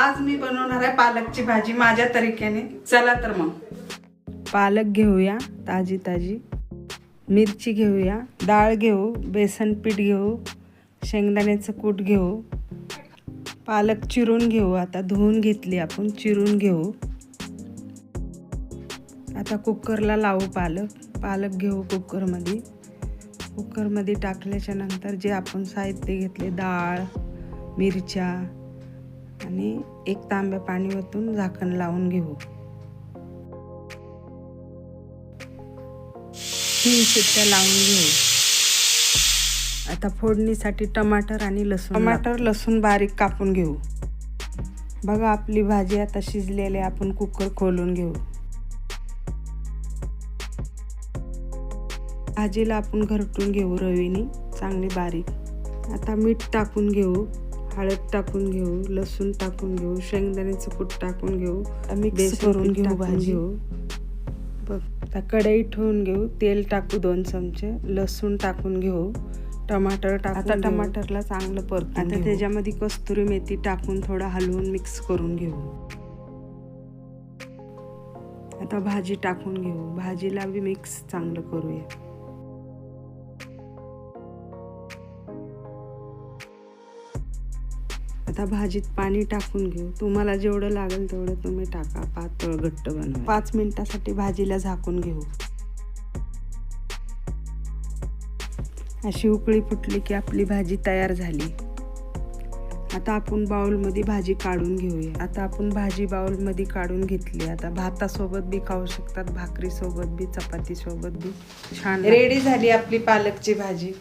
आज मी बनवणार आहे पालकची भाजी माझ्या तरीक्याने. चला तर मग पालक घेऊया ताजी ताजी, मिरची घेऊया, डाळ घेऊ, बेसन पीठ घेऊ, शेंगदाण्याचं कूट घेऊ, पालक चिरून घेऊ. आता धुवून घेतली आपण, चिरून घेऊ. आता कुकरला लावू पालक घेऊ कुकरमध्ये. कुकरमध्ये टाकल्याच्या नंतर जे आपण साहित्य घेतले, डाळ, मिरच्या आणि 1 तांब्या पाणी ओतून झाकण लावून घेऊ. 3 शिट्ट्या लावून घेऊ. आता फोडणीसाठी टमाटर आणि लसूण बारीक कापून घेऊ. बघा आपली भाजी आता शिजलेली, आपण कुकर खोलून घेऊ. भाजीला आपण घरटून घेऊ रवीने चांगली बारीक. आता मीठ टाकून घेऊ, हळद टाकून घेऊ, लसूण टाकून घेऊ, शेंगदाण्याचं कूट टाकून घेऊ, मिक्स करून घेऊ भाजी. बघ आता कढई ठेवून घेऊ, तेल टाकू 2 चमचे, लसूण टाकून घेऊ, टमाटर टाकून. आता टमाटरला चांगलं परतून. आता त्याच्यामध्ये कस्तुरी मेथी टाकून थोडं हलवून मिक्स करून घेऊ. आता भाजी टाकून घेऊ, भाजीला बी मिक्स चांगलं करूया. आता भाजीत पाणी टाकून घेऊ. तुम्हाला जेवढं लागेल तेवढं तुम्ही टाका. पातळ घट्ट बनवा. 5 मिनिटासाठी भाजीला झाकून घेऊ. अशी उकळी फुटली की आपली भाजी तयार झाली. आता आपण बाउलमध्ये भाजी काढून घेऊया. आता आपण भाजी बाउलमध्ये काढून घेतली. आता भातासोबत बी खाऊ शकतात, भाकरीसोबत बी, चपातीसोबत बी छान रेडी झाली आपली पालकची भाजी.